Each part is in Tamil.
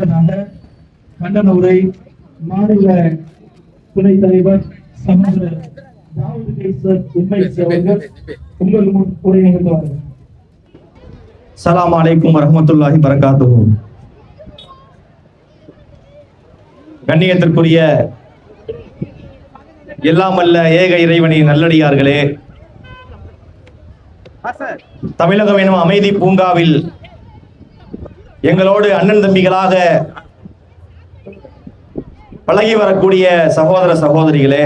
அடுத்ததாக கண்டன உரை மாநில துணைத் தலைவர் சகோதரர் தாவூத் கைசர் உண்மைசி அவர்கள் உங்கள் முன் உரை நிகழ்த்துவார்கள். அஸ்ஸலாமு அலைக்கும் வரஹ்மத்துல்லாஹி வபரகாத்துஹு. கண்ணியத்திற்குரிய எல்லாம் வல்ல ஏக இறைவனின் நல்லடியார்களே, தமிழகம் எனும் அமைதி பூங்காவில் எங்களோடு அண்ணன் தம்பிகளாக பழகி வரக்கூடிய சகோதர சகோதரிகளே,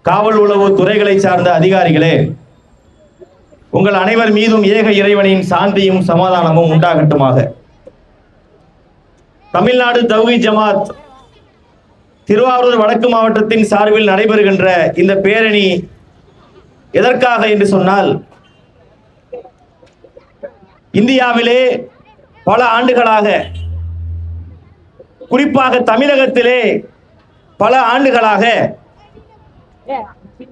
காவல் உளவு துறைகளை சார்ந்த அதிகாரிகளே, உங்கள் அனைவர் மீதும் ஏக இறைவனின் சாந்தியும் சமாதானமும் உண்டாகட்டுமாக. தமிழ்நாடு தௌஹீத் ஜமாத் திருவாரூர் வடக்கு மாவட்டத்தின் சார்பில் நடைபெறுகின்ற இந்த பேரணி எதற்காக என்று சொன்னால், இந்தியாவிலே பல ஆண்டுகளாக, குறிப்பாக தமிழகத்திலே பல ஆண்டுகளாக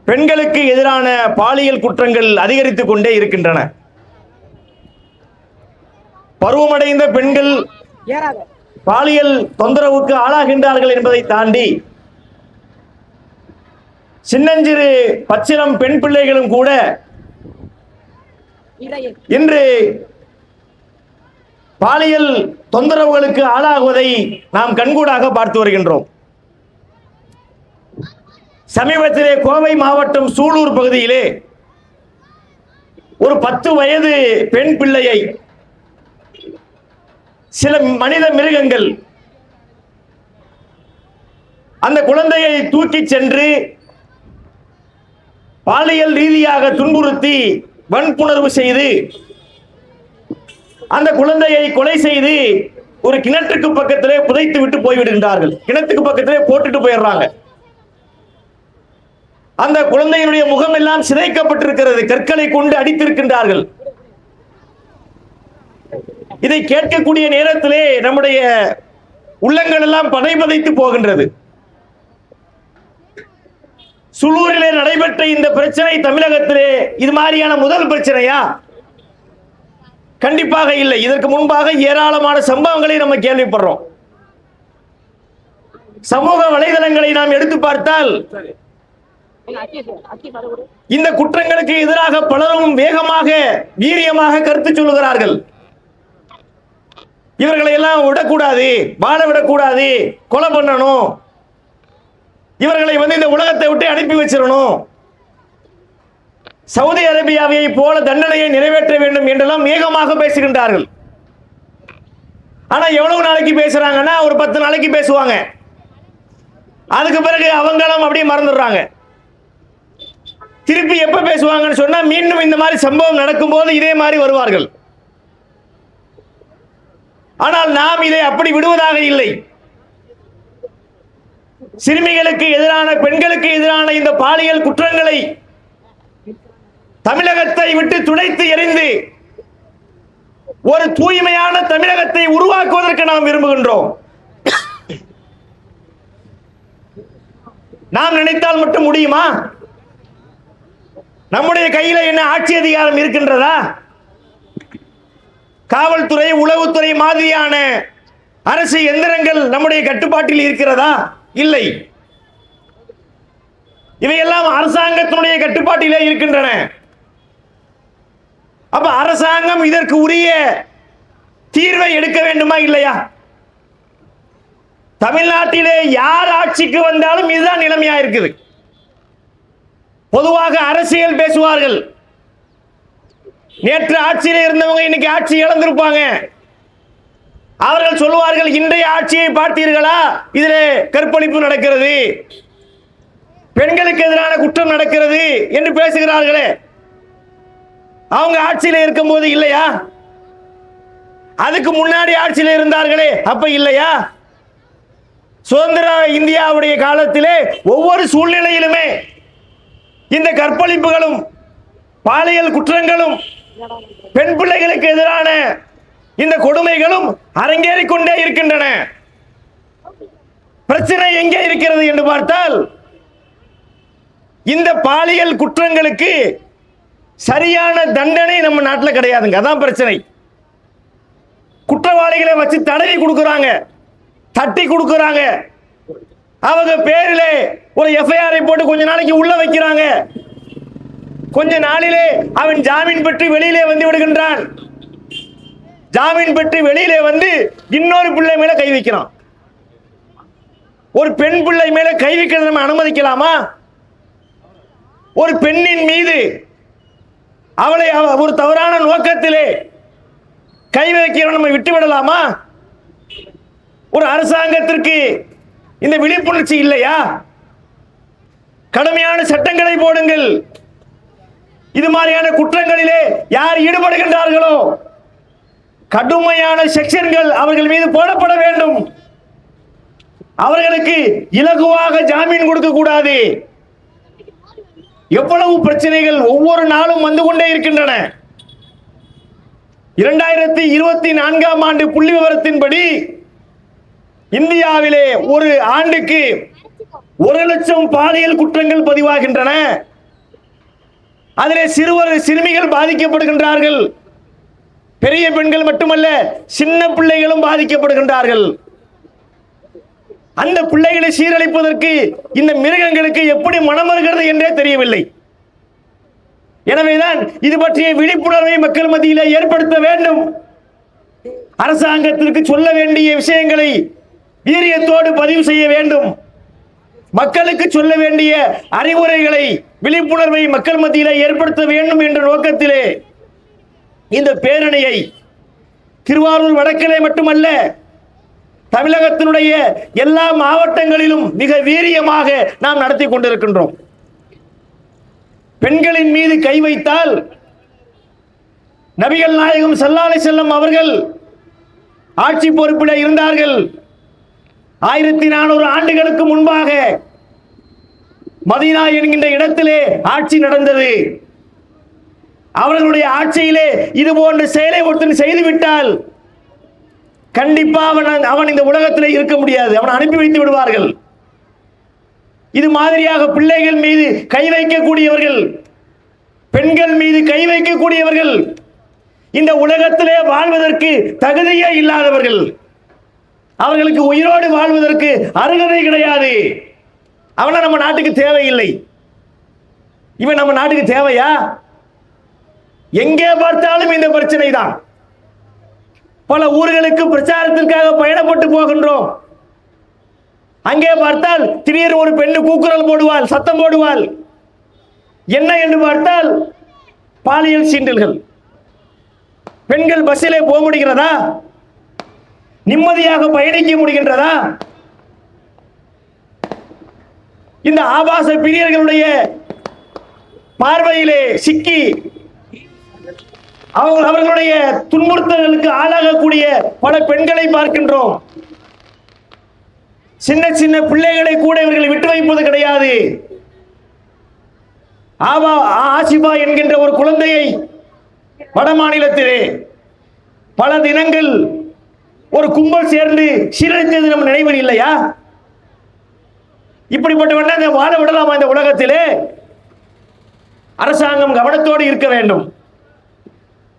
பெண்களுக்கு எதிரான பாலியல் குற்றங்கள் அதிகரித்துக் கொண்டே இருக்கின்றன. பருவமடைந்த பெண்கள் பாலியல் தொந்தரவுக்கு ஆளாகின்றார்கள் என்பதை தாண்டி சின்னஞ்சிறு பச்சிளம் பெண் பிள்ளைகளும் கூட இன்று பாலியல் தொந்தரவுகளுக்கு ஆளாகுவதை நாம் கண்கூடாக பார்த்து வருகின்றோம். சமீபத்திலே கோவை மாவட்டம் சூலூர் பகுதியிலே ஒரு 10 வயது பெண் பிள்ளையை சில மனித மிருகங்கள் அந்த குழந்தையை தூக்கி சென்று பாலியல் ரீதியாக துன்புறுத்தி வன்புணர்வு செய்து அந்த குழந்தையை கொலை செய்து ஒரு கிணற்றுக்கு பக்கத்திலே புதைத்து விட்டு போய்விடுகின்றார்கள். கிணத்துக்கு பக்கத்திலே போட்டுட்டு போயிடுறாங்க. அந்த குழந்தையினுடைய முகம் எல்லாம் சிதைக்கப்பட்டிருக்கிறது. கற்களை கொண்டு அடித்திருக்கின்றார்கள். இதை கேட்கக்கூடிய நேரத்திலே நம்முடைய உள்ளங்கள் எல்லாம் பதைபதைத்து போகின்றது. சூலூரிலே நடைபெற்ற இந்த பிரச்சனை தமிழகத்திலே இது மாதிரியான முதல் பிரச்சனையா? கண்டிப்பாக இல்லை. இதற்கு முன்பாக ஏராளமான சம்பவங்களை நம்ம கேள்விப்படுறோம். சமூக வலைதளங்களை நாம் எடுத்து பார்த்தால் இந்த குற்றங்களுக்கு எதிராக பலரும் வேகமாக வீரியமாக கருத்து சொல்லுகிறார்கள். இவர்களை எல்லாம் விடக்கூடாது, வாழ விடக்கூடாது, கொலை பண்ணணும், இவர்களை இந்த உலகத்தை விட்டு அனுப்பி வச்சிடணும், சவுதி அரேபியாவை போல தண்டனையை நிறைவேற்ற வேண்டும் என்றெல்லாம் வேகமாக பேசுகின்றார்கள். ஆனா எவ்வளவு நாளைக்கு பேசுறாங்கன்னா ஒரு 10 நாளைக்கு பேசுவாங்க. அதுக்கு பிறகு அவங்களும் அப்படியே மறந்துடுறாங்க. திருப்பி எப்ப பேசுவாங்கன்னு சொன்னா மீண்டும் இந்த மாதிரி சம்பவம் நடக்கும் போது இதே மாதிரி வருவார்கள். ஆனால் நாம் இதை அப்படி விடுவதாக இல்லை. சிறுமிகளுக்கு எதிரான, பெண்களுக்கு எதிரான இந்த பாலியல் குற்றங்களை தமிழகத்தை விட்டு துடைத்து எறிந்து ஒரு தூய்மையான தமிழகத்தை உருவாக்குவதற்கு நாம் விரும்புகின்றோம். நாம் நினைத்தால் மட்டும் முடியுமா? நம்முடைய கையில என்ன ஆட்சி அதிகாரம் இருக்கின்றதா? காவல்துறை, உளவுத்துறை மாதிரியான அரசு எந்திரங்கள் நம்முடைய கட்டுப்பாட்டில் இருக்கிறதா? இல்லை. இவையெல்லாம் அரசாங்கத்தினுடைய கட்டுப்பாட்டிலே இருக்கின்றன. அப்ப அரசாங்கம் இதற்கு உரிய தீர்வை எடுக்க வேண்டுமா இல்லையா? தமிழ்நாட்டிலே யார் ஆட்சிக்கு வந்தாலும் இதுதான் நிலைமையா இருக்குது. பொதுவாக அரசியல் பேசுவார்கள். நேற்று ஆட்சியில் இருந்தவங்க இன்னைக்கு ஆட்சி இழந்திருப்பாங்க. அவர்கள் சொல்லுவார்கள், இன்றைய ஆட்சியை பார்த்தீர்களா, இதிலே கற்பழிப்பு நடக்கிறது, பெண்களுக்கு எதிரான குற்றம் நடக்கிறது என்று பேசுகிறார்களே. அவங்க ஆட்சியில் இருக்கும் போது இல்லையா? அதுக்கு முன்னாடி ஆட்சியில் இருந்தார்களே, அப்ப இல்லையா? சுதந்திர இந்தியாவுடைய காலத்திலே ஒவ்வொரு சூழ்நிலையிலுமே இந்த கற்பழிப்புகளும் பாலியல் குற்றங்களும் பெண் பிள்ளைகளுக்கு எதிரான இந்த கொடுமைகளும் அரங்கேறிக் கொண்டே இருக்கின்றன. பிரச்சனை எங்கே இருக்கிறது என்று பார்த்தால், இந்த பாலியல் குற்றங்களுக்கு சரியான தண்டனை நம்ம நாட்டில் கிடையாதுங்க. அதான் பிரச்சனை. குற்றவாளிகளை வச்சு தடவி கொடுக்கறாங்க, தட்டி கொடுக்கறாங்க. அவங்க பேரிலே ஒரு எஃப்ஐஆரை போட்டு கொஞ்ச நாளைக்கு உள்ள வைக்கிறாங்க. கொஞ்ச நாளிலே அவன் ஜாமீன் பெற்று வெளியிலே வந்து விடுகின்றான். ஜாமீன் பெற்று வெளியிலே வந்து இன்னொரு பிள்ளை மேல கை வைக்கிறான். ஒரு பெண் பிள்ளை மேல கை வைக்கிறது நம்ம அனுமதிக்கலாமா? ஒரு பெண்ணின் மீது அவளை ஒரு தவறான நோக்கத்திலே கை வைக்கிறவன் நம்ம விட்டு விடலாமா? ஒரு அரசாங்கத்திற்கு இந்த விழிப்புணர்ச்சி இல்லையா? கடுமையான சட்டங்களை போடுங்கள். இது மாதிரியான குற்றங்களிலே யார் ஈடுபடுகின்றார்களோ கடுமையான செக்ஷன்கள் அவர்கள் மீது போடப்பட வேண்டும். அவர்களுக்கு இலகுவாக ஜாமீன் கொடுக்க கூடாது. எவ்வளவு பிரச்சனைகள் ஒவ்வொரு நாளும் வந்து கொண்டே இருக்கின்றன. 2024ஆம் ஆண்டு புள்ளி விவரத்தின்படி இந்தியாவிலே ஒரு ஆண்டுக்கு 1 லட்சம் பாலியல் குற்றங்கள் பதிவாகின்றன. அதிலே சிறுமிகள் பாதிக்கப்படுகின்றார்கள். பெரிய பெண்கள் மட்டுமல்ல, சின்ன பிள்ளைகளும் பாதிக்கப்படுகின்றார்கள். அந்த பிள்ளைகளை சீரழிப்பதற்கு இந்த மிருகங்களுக்கு எப்படி மனம் வருகிறது என்றே தெரியவில்லை. எனவேதான் இது பற்றிய விழிப்புணர்வை மக்கள் மத்தியில் ஏற்படுத்த வேண்டும். அரசாங்கத்திற்கு சொல்ல வேண்டிய விஷயங்களை வீரியத்தோடு பதிவு செய்ய வேண்டும். மக்களுக்கு சொல்ல வேண்டிய அறிவுரைகளை, விழிப்புணர்வை மக்கள் மத்தியில் ஏற்படுத்த வேண்டும் என்ற நோக்கத்திலே இந்த பேரணியை திருவாரூர் வடக்கிலே மட்டுமல்ல, தமிழகத்தினுடைய எல்லா மாவட்டங்களிலும் மிக வீரியமாக நாம் நடத்தி கொண்டிருக்கின்றோம். பெண்களின் மீது கை வைத்தால் நபிகள் நாயகம் ஸல்லல்லாஹு அலைஹி வஸல்லம் அவர்கள் ஆட்சி பொறுப்பில் இருந்தார்கள். 1400 ஆண்டுகளுக்கு முன்பாக மதீனா என்கின்ற இடத்திலே ஆட்சி நடந்தது. அவர்களுடைய ஆட்சியிலே இது போன்ற செயலை ஒருத்தன் செய்துவிட்டால் கண்டிப்பா அவன் இந்த உலகத்திலே இருக்க முடியாது. அவன் அனுப்பி வைத்து விடுவார்கள். இது மாதிரியாக பிள்ளைகள் மீது கை வைக்கக்கூடியவர்கள், பெண்கள் மீது கை வைக்கக்கூடியவர்கள் இந்த உலகத்திலே வாழ்வதற்கு தகுதியே இல்லாதவர்கள். அவர்களுக்கு உயிரோடு வாழ்வதற்கு அருகதை கிடையாது. அவனா நம்ம நாட்டுக்கு தேவையில்லை. இவன் நம்ம நாட்டுக்கு தேவையா? எங்கே பார்த்தாலும் இந்த பிரச்சனை தான். பல ஊர்களுக்கு பிரச்சாரத்திற்காக பயணப்பட்டு போகின்றோம். அங்கே பார்த்தால் திடீர் ஒரு பெண்ணு கூக்குரல் போடுவாள், சத்தம் போடுவாள். என்ன என்று பார்த்தால் பாலியல் சீண்டல்கள். பெண்கள் பஸ்ஸிலே போக முடிகிறதா? நிம்மதியாக பயணிக்க முடிகின்றதா? இந்த ஆபாச பிரியர்களுடைய பார்வையிலே சிக்கி அவர்களுடைய துன்புறுத்தல்களுக்கு ஆளாகக்கூடிய பல பெண்களை பார்க்கின்றோம். சின்ன சின்ன பிள்ளைகளை கூட இவர்கள் விட்டு வைப்பது கிடையாது. ஆசிபா என்கின்ற ஒரு குழந்தையை வட மாநிலத்திலே பல தினங்கள் ஒரு கும்பல் சேர்ந்து சீரழித்தது நம் நினைவில் இல்லையா? இப்படிப்பட்டவனை வாழ விடலாமா இந்த உலகத்திலே? அரசாங்கம் கவனத்தோடு இருக்க வேண்டும்.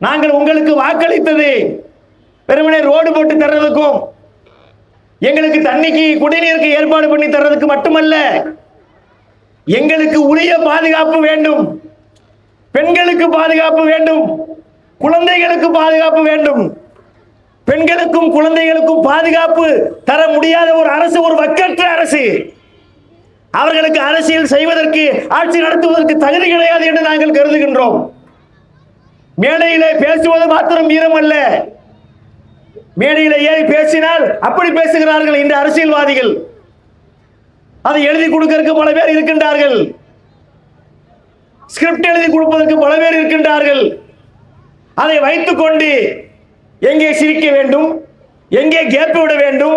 நாங்கள் உங்களுக்கு வாக்களித்தது வெறுமனே ரோடு போட்டு தர்றதுக்கும் எங்களுக்கு தண்ணிக்கு குடிநீருக்கு ஏற்பாடு பண்ணி தர்றதுக்கு மட்டுமல்ல, எங்களுக்கு உரிய பாதுகாப்பு வேண்டும், பெண்களுக்கு பாதுகாப்பு வேண்டும், குழந்தைகளுக்கு பாதுகாப்பு வேண்டும். பெண்களுக்கும் குழந்தைகளுக்கும் பாதுகாப்பு தர முடியாத ஒரு அரசு ஒரு வக்கற்ற அரசு. அவர்களுக்கு அரசியல் செய்வதற்கு, ஆட்சி நடத்துவதற்கு தகுதி கிடையாது என்று நாங்கள் கருதுகின்றோம். மேடையிலே பேசுவது மாத்திரம் வீரம் அல்ல. மேடையிலே ஏறி பேசினால் அப்படி பேசுகிறார்கள் இந்த அரசியல்வாதிகள். அதை எழுதி கொடுக்கிறதுக்கு பல பேர் இருக்கின்றார்கள். ஸ்கிரிப்ட் எழுதி கொடுப்பதற்கு பல பேர் இருக்கின்றார்கள். அதை வைத்துக்கொண்டு எங்கே சிரிக்க வேண்டும், எங்கே கேப் விட வேண்டும்,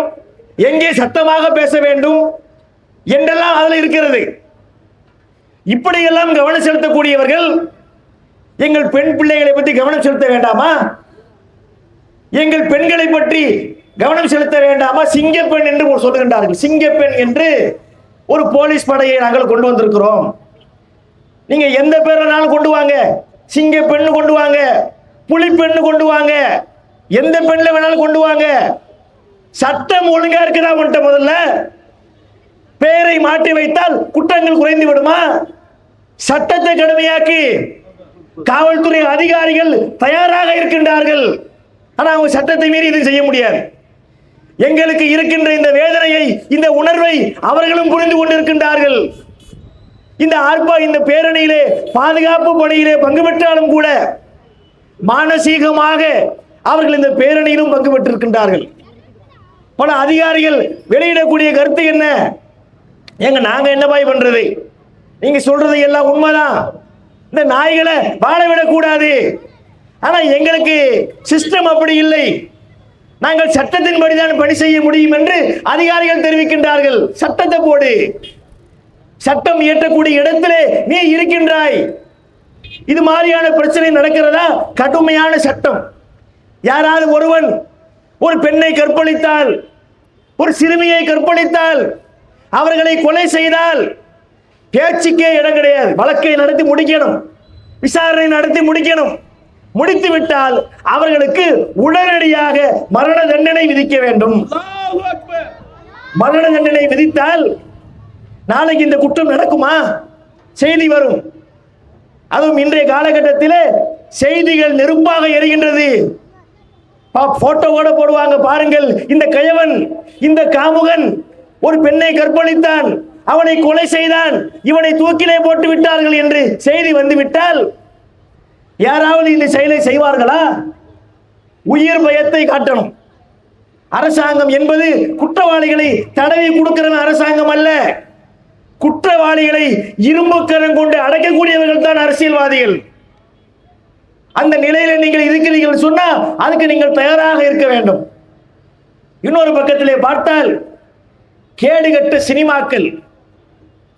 எங்கே சத்தமாக பேச வேண்டும் என்றெல்லாம் அதில் இருக்கிறது. இப்படியெல்லாம் கவனம் செலுத்தக்கூடியவர்கள் எங்கள் பெண் பிள்ளைகளை பற்றி கவனம் செலுத்த வேண்டாமா? எங்கள் பெண்களை பற்றி கவனம் செலுத்த வேண்டாமா? சிங்கப்பெண் என்று சொல்லுகின்றார்கள். சிங்கப்பெண் என்று ஒரு போலீஸ் படையை நாங்கள் கொண்டு வந்திருக்கிறோம். நீங்க எந்த பேர்னாலும் கொண்டு வாங்க, சிங்கப்பெண் கொண்டு வாங்க, புலிப்பெண் கொண்டு வாங்க, எந்த பெண்ணில் வேணாலும் கொண்டு வாங்க, சட்டம் ஒழுங்கா இருக்குதா உன்கிட்ட? முதல்ல பெயரை மாற்றி வைத்தால் குற்றங்கள் குறைந்து விடுமா? சட்டத்தை கடுமையாக்கி காவல்துறை அதிகாரிகள் தயாராக இருக்கின்றார்கள். ஆனால் அவங்க சட்டத்தை மீறி இதை செய்ய முடியாது. எங்களுக்கு இருக்கின்ற இந்த வேதனையை, இந்த உணர்வை அவர்களும் புரிந்து கொண்டிருக்கின்றார்கள். இந்த பேரணியிலே பாதுகாப்பு பணியிலே பங்கு பெற்றாலும் கூட மானசீகமாக அவர்கள் இந்த பேரணியிலும் பங்கு பெற்றிருக்கின்றார்கள். பல அதிகாரிகள் வெளியிடக்கூடிய கருத்து என்ன? நாங்க என்ன பாய் பண்றது? நீங்க சொல்றது எல்லாம் உண்மைதான், இந்த நாய்களை வாழ விடக்கூடாது. ஆனா எங்களுக்கு சிஸ்டம் அப்படி இல்லை, நாங்கள் சட்டத்தின்படிதான் பணி செய்ய முடியும் என்று அதிகாரிகள் தெரிவிக்கின்றார்கள். சட்டத்தை போடு, சட்டம் இயற்றக்கூடிய இடத்திலே நீ இருக்கின்றாய். இது மாதிரியான பிரச்சனை நடக்கிறதா? கடுமையான சட்டம். யாராவது ஒருவன் ஒரு பெண்ணை கற்பழித்தால், ஒரு சிறுமியை கற்பழித்தால், அவர்களை கொலை செய்தால் பேச்சுக்கே இடம் கிடையாது. வழக்கை நடத்தி முடிக்கணும், விசாரணை நடத்தி முடிக்கணும். முடித்து விட்டால் அவர்களுக்கு உடனடியாக மரண தண்டனை விதிக்க வேண்டும். மரண தண்டனை விதித்தால் நாளைக்கு இந்த குற்றம் நடக்குமா? செய்தி வரும். அதுவும் இன்றைய காலகட்டத்தில் செய்திகள் நெருப்பாக எரிகின்றது. போட்டோவோட போடுவாங்க, பாருங்கள் இந்த கயவன், இந்த காமுகன் ஒரு பெண்ணை கற்பழித்தான், அவனை கொலை செய்தான், இவனை தூக்கிலே போட்டு விட்டார்கள் என்று செய்தி வந்துவிட்டால் யாராவது இந்த செயலை செய்வார்களா? உயிர் பயத்தை காட்டணும். அரசாங்கம் என்பது குற்றவாளிகளை தடவி கொடுக்கிற அரசாங்கம் அல்ல. குற்றவாளிகளை இரும்பு கரம் கொண்டு அடக்கக்கூடியவர்கள் தான் அரசியல்வாதிகள். அந்த நிலையில நீங்கள் இருக்கிறீர்கள் சொன்னா அதுக்கு நீங்கள் தயாராக இருக்க வேண்டும். இன்னொரு பக்கத்திலே பார்த்தால் கேடுகட்ட சினிமாக்கள்,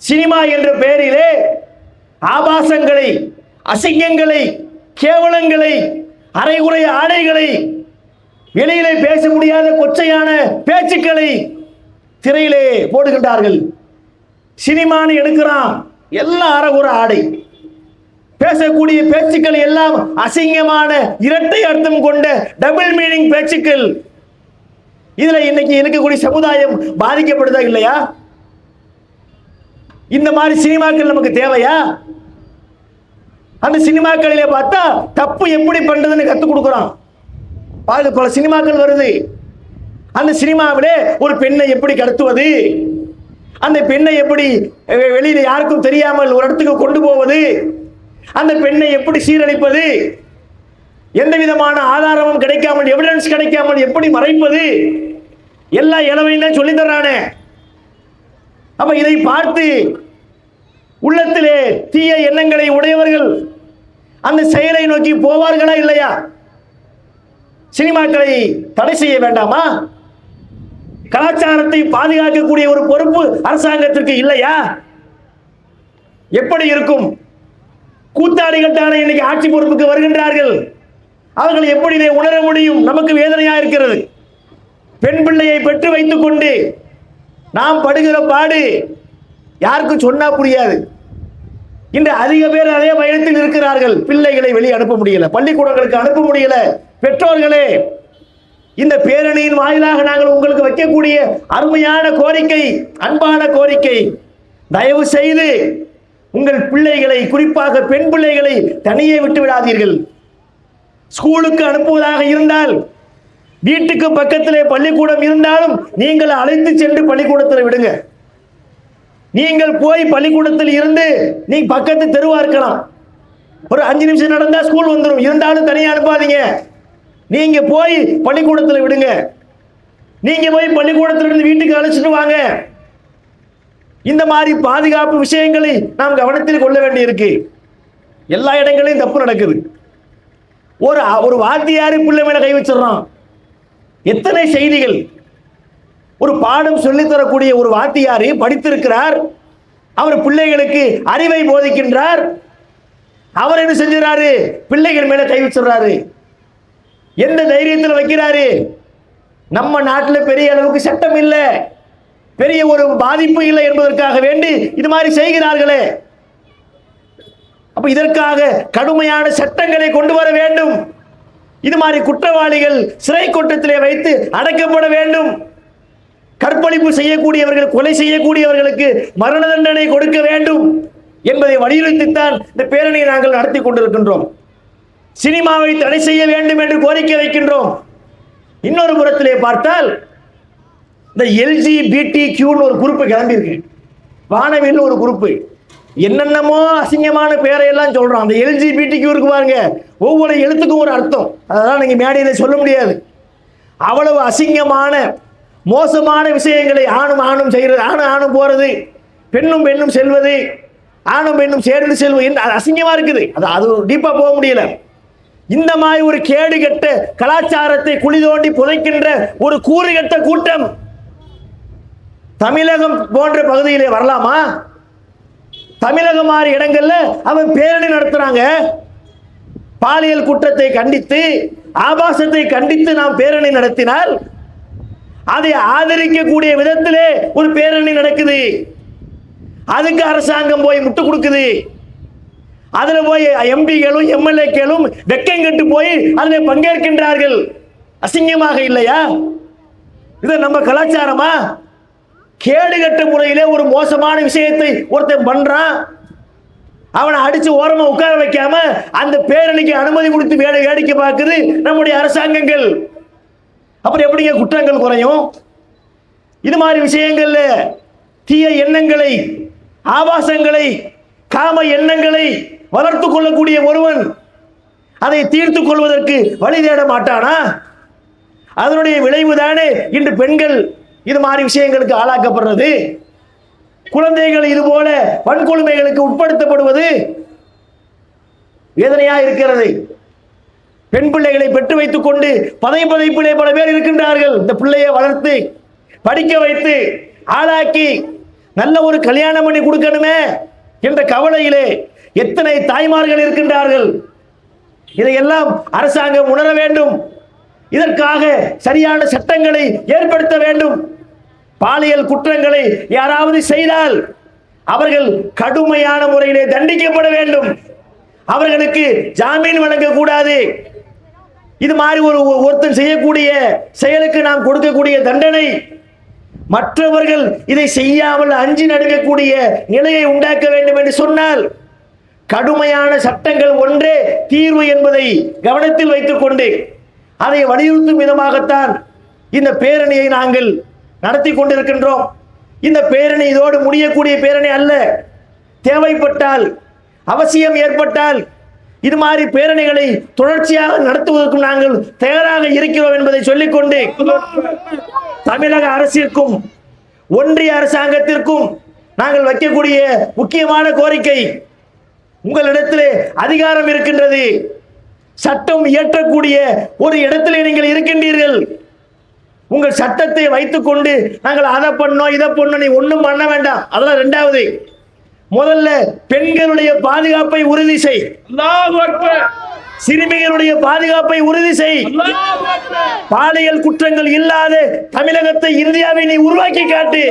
சினிமா என்ற பெயரிலே ஆபாசங்களை, அசிங்கங்களை, கேவலங்களை, அரைகுறை ஆடைகளை, வெளியிலே பேச முடியாத கொச்சையான பேச்சுக்களை திரையிலே போடுகின்றார்கள். சினிமான்னு எடுக்கிறான், எல்லாம் அரைகுறை ஆடை, பேசக்கூடிய பேச்சுக்கள் எல்லாம் அசிங்கமான இரட்டை அர்த்தம் கொண்ட டபுள் மீனிங் பேச்சுக்கள். இதுல இன்னைக்கு இருக்கக்கூடிய சமுதாயம் பாதிக்கப்படுதா இல்லையா? இந்த மாதிரி சினிமாக்கள் நமக்கு தேவையா? அந்த சினிமாக்களிலே பார்த்தா தப்பு எப்படி பண்றதுன்னு கத்துக் கொடுக்குறான். பல சினிமாக்கள் வருது. அந்த சினிமாவிலே ஒரு பெண்ணை எப்படி கடத்துவது, அந்த பெண்ணை எப்படி வெளியில யாருக்கும் தெரியாமல் ஒரு இடத்துக்கு கொண்டு போவது, அந்த பெண்ணை எப்படி சீரழிப்பது, எந்த விதமான ஆதாரமும் கிடைக்காமல், எவிடன்ஸ் கிடைக்காமல் எப்படி மறைப்பது, எல்லா இளவையும் தான் சொல்லி தர்றானே. அப்ப இதை பார்த்து உள்ளத்திலே தீய எண்ணங்களை உடையவர்கள் அந்த செயலை நோக்கி போவார்களா இல்லையா? சினிமாக்களை தடை செய்ய வேண்டாமா? கலாச்சாரத்தை பாதுகாக்கக்கூடிய ஒரு பொறுப்பு அரசாங்கத்திற்கு இல்லையா? எப்படி இருக்கும்? கூத்தாடிகள் தானே இன்னைக்கு ஆட்சி பொறுப்புக்கு வருகின்றார்கள். அவர்கள் எப்படி இதை உணர முடியும்? நமக்கு வேதனையா இருக்கிறது. பெண் பிள்ளையை பெற்று வைத்துக் கொண்டு நாம் படுகிற பாடு யாருக்கும் சொன்னா புரியாது. இன்று அதிக பேர் அதே பயணத்தில் இருக்கிறார்கள். பிள்ளைகளை வெளியே அனுப்ப முடியல, பள்ளிக்கூடங்களுக்கு அனுப்ப முடியல. பெற்றோர்களே, இந்த பேரணியின் வாயிலாக நாங்கள் உங்களுக்கு வைக்கக்கூடிய அருமையான கோரிக்கை, அன்பான கோரிக்கை, தயவு செய்து உங்கள் பிள்ளைகளை, குறிப்பாக பெண் பிள்ளைகளை தனியே விட்டு விடாதீர்கள். ஸ்கூலுக்கு அனுப்புவதாக இருந்தால் வீட்டுக்கு பக்கத்திலே பள்ளிக்கூடம் இருந்தாலும் நீங்கள் அழைத்து சென்று பள்ளிக்கூடத்தில் விடுங்க. நீங்கள் போய் பள்ளிக்கூடத்தில் இருந்து நீங்க பக்கத்து தெருவா இருக்கலாம், ஒரு 5 நிமிஷம் நடந்தா ஸ்கூல் வந்துடும். இருந்தாலும் தனியாக அனுப்பாதீங்க. நீங்க போய் பள்ளிக்கூடத்தில் விடுங்க. நீங்க போய் பள்ளிக்கூடத்தில் இருந்து வீட்டுக்கு அழைச்சிட்டு வாங்க. இந்த மாதிரி பாதுகாப்பு விஷயங்களை நாம் கவனத்தில் கொள்ள வேண்டி இருக்கு. எல்லா இடங்களையும் தப்பு நடக்குது. ஒரு வாத்தியாரு பிள்ளை மேல கை வச்சிடறான். எத்தனை செய்திகள்! ஒரு பாடம் சொல்லித்தரக்கூடிய ஒரு வாத்தியாரு படித்திருக்கிறார், அவர் பிள்ளைகளுக்கு அறிவை போதிக்கின்றார். அவர் என்ன செஞ்சாரு? பிள்ளைகள் மேல கை வச்சிடறாரு. எந்த தைரியத்தில் வைக்கிறாரு? நம்ம நாட்டில் பெரிய அளவுக்கு சட்டம் இல்லை, பெரிய ஒரு பாதிப்பு இல்லை என்பதற்காக வேண்டி இது மாதிரி செய்கிறார்களே. அப்ப இதற்காக கடுமையான சட்டங்களை கொண்டு வர வேண்டும். இது மாதிரி குற்றவாளிகள் சிறை கூட்டத்திலே வைத்து அடைக்கப்பட வேண்டும். கற்பழிப்பு செய்யக்கூடியவர்கள், கொலை செய்யக்கூடியவர்களுக்கு மரண தண்டனை கொடுக்க வேண்டும் என்பதை வலியுறுத்தித்தான் இந்த பேரணியை நாங்கள் நடத்தி கொண்டிருக்கின்றோம். சினிமாவை தடை செய்ய வேண்டும் என்று கோரிக்கை வைக்கின்றோம். இன்னொரு புறத்திலே பார்த்தால் இந்த LGBTQ ஒரு குரூப் கிளம்பி இருக்கு. வானவில் ஒரு குரூப் என்னென்னமோ அசிங்கமான பேரையெல்லாம் சொல்றோம். அந்த LGBTQ இருக்கு பாருங்க, ஒவ்வொரு எழுத்துக்கும் ஒரு அர்த்தம். அதெல்லாம் நீங்க மேடையில் சொல்ல முடியாது. அவ்வளவு அசிங்கமான மோசமான விஷயங்களை ஆணும் செய்கிறது, ஆணும் போறது, பெண்ணும் பெண்ணும் செல்வது, ஆணும் பெண்ணும் சேர்ந்து செல்வது, அது அசிங்கமா இருக்குது. அது டீப்பா போக முடியல. இந்த மாதிரி ஒரு கேடுகட்ட கலாச்சாரத்தை குழி தோண்டி புதைக்கின்ற ஒரு கூறுகட்ட கூட்டம் தமிழகம் போன்ற பகுதியிலே வரலாமா? தமிழகம் மாதிரி இடங்கள்ல அவன் பேரணி நடத்துறாங்க. பாலியல் குற்றத்தை கண்டித்து, ஆபாசத்தை கண்டித்து நாம் பேரணி நடத்தினால் அதை ஆதரிக்கக்கூடிய விதத்திலே ஒரு பேரணி நடக்குது. அதுக்கு அரசாங்கம் போய் முட்டு கொடுக்குது. அதுல போய் எம்பிகளும் MLAக்களும் வெக்கம் கெட்டு போய் அதில் பங்கேற்கின்றார்கள். அசிங்கமாக இல்லையா? இது நம்ம கலாச்சாரமா? கேடுகட்ட முறையிலே ஒரு மோசமான விஷயத்தை ஒருத்தன் பண்றான், அவனை அடிச்சு ஓரமா உட்கார வைக்காம அந்த பேரணிக்கு அனுமதி கொடுத்து வேடிக்கை பார்க்குது நம்முடைய அரசாங்கங்கள். அப்புறம் எப்படிங்க குற்றங்கள் குறையும்? இது மாதிரி விஷயங்கள்ல தீய எண்ணங்களை, ஆபாசங்களை, காம எண்ணங்களை வளர்த்து கொள்ளக்கூடிய ஒருவன் அதை தீர்த்து கொள்வதற்கு வழி தேட மாட்டானா? அதனுடைய விளைவுதானே இன்று பெண்கள் இது மாதிரி விஷயங்களுக்கு ஆளாக்கப்படுறது, குழந்தைகள் இது போல வன்கொடுமைகளுக்கு உட்படுத்தப்படுவது வேதனையா இருக்கிறது. பெண் பிள்ளைகளை பெற்று வைத்துக் கொண்டு பதைப்பிலே பல பேர் இருக்கின்றார்கள். இந்த பிள்ளையை வளர்த்து படிக்க வைத்து ஆளாக்கி நல்ல ஒரு கல்யாணம் பண்ணி கொடுக்கணுமே என்ற கவலையிலே எத்தனை தாய்மார்கள் இருக்கின்றார்கள். இதையெல்லாம் அரசாங்கம் உணர வேண்டும். இதற்காக சரியான சட்டங்களை ஏற்படுத்த வேண்டும். பாலியல் குற்றங்களை யாராவது செய்தால் அவர்கள் கடுமையான முறையிலே தண்டிக்கப்பட வேண்டும். அவர்களுக்கு ஜாமீன் வழங்கக்கூடாது. இது மாதிரி ஒருத்தன் செய்யக்கூடிய செயலுக்கு நாம் கொடுக்கக்கூடிய தண்டனை மற்றவர்கள் இதை செய்யாமல் அஞ்சி நடுங்கக்கூடிய நிலையை உண்டாக்க வேண்டும் என்று சொன்னால் கடுமையான சட்டங்கள் ஒன்றே தீர்வு என்பதை கவனத்தில் வைத்துக் கொண்டு அதை வலியுறுத்தும் விதமாகத்தான் இந்த பேரணியை நாங்கள் நடத்தி கொண்டிருக்கின்றோம். இந்த பேரணி இதோடு முடியக்கூடிய பேரணி அல்ல. தேவைப்பட்டால், அவசியம் ஏற்பட்டால் இது மாதிரி பேரணிகளை தொடர்ச்சியாக நடத்துவதற்கும் நாங்கள் தயாராக இருக்கிறோம் என்பதை சொல்லிக்கொண்டு தமிழக அரசிற்கும் ஒன்றிய அரசாங்கத்திற்கும் நாங்கள் வைக்கக்கூடிய முக்கியமான கோரிக்கை, உங்களிடத்திலே அதிகாரம் இருக்கின்றது. சட்டம் இயற்றக்கூடிய ஒரு இடத்திலே நீங்கள் இருக்கின்றீர்கள். உங்கள் சட்டத்தை வைத்துக் கொண்டு நாங்கள் அதை பண்ணோம் இதை பண்ணோம், நீ ஒன்றும் பண்ண வேண்டாம். அதெல்லாம் இரண்டாவது. முதல்ல பெண்களுடைய பாதுகாப்பை உறுதி செய். சிறுமிகளுடைய பாதுகாப்பை உறுதி செய். பாலியல் குற்றங்கள் இல்லாத தமிழகத்தை, இந்தியாவை நீ உருவாக்கி காட்டு.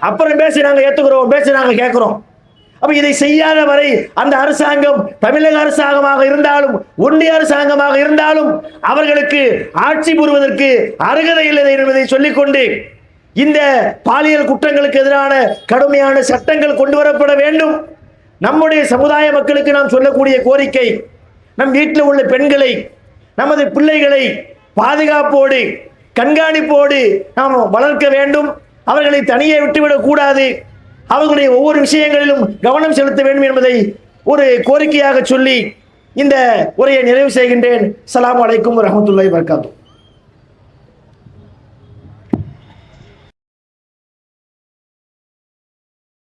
அப்புறம் பேசி நாங்க ஏத்துக்கிறோம், பேசி நாங்க கேட்கிறோம். அப்ப இதை செய்யாத வரை அந்த அரசாங்கம் தமிழக அரசாங்கமாக இருந்தாலும் ஒன்றிய அரசாங்கமாக இருந்தாலும் அவர்களுக்கு ஆட்சி புரிவதற்கு அருகதை இல்லை என்பதை சொல்லிக்கொண்டு இந்த பாலியல் குற்றங்களுக்கு எதிரான கடுமையான சட்டங்கள் கொண்டு வரப்பட வேண்டும். நம்முடைய சமுதாய மக்களுக்கு நாம் சொல்லக்கூடிய கோரிக்கை, நம் வீட்டில் உள்ள பெண்களை, நமது பிள்ளைகளை பாதுகாப்போடு கண்காணிப்போடு நாம் வளர்க்க வேண்டும். அவர்களை தனியே விட்டுவிடக் கூடாது. அவர்களுடைய ஒவ்வொரு விஷயங்களிலும் கவனம் செலுத்த வேண்டும் என்பதை ஒரு கோரிக்கையாக சொல்லி இந்த உரையை நிறைவு செய்கின்றேன். அஸ்ஸலாமு அலைக்கும் வரஹ்மத்துல்லாஹி வபரகாத்துஹு.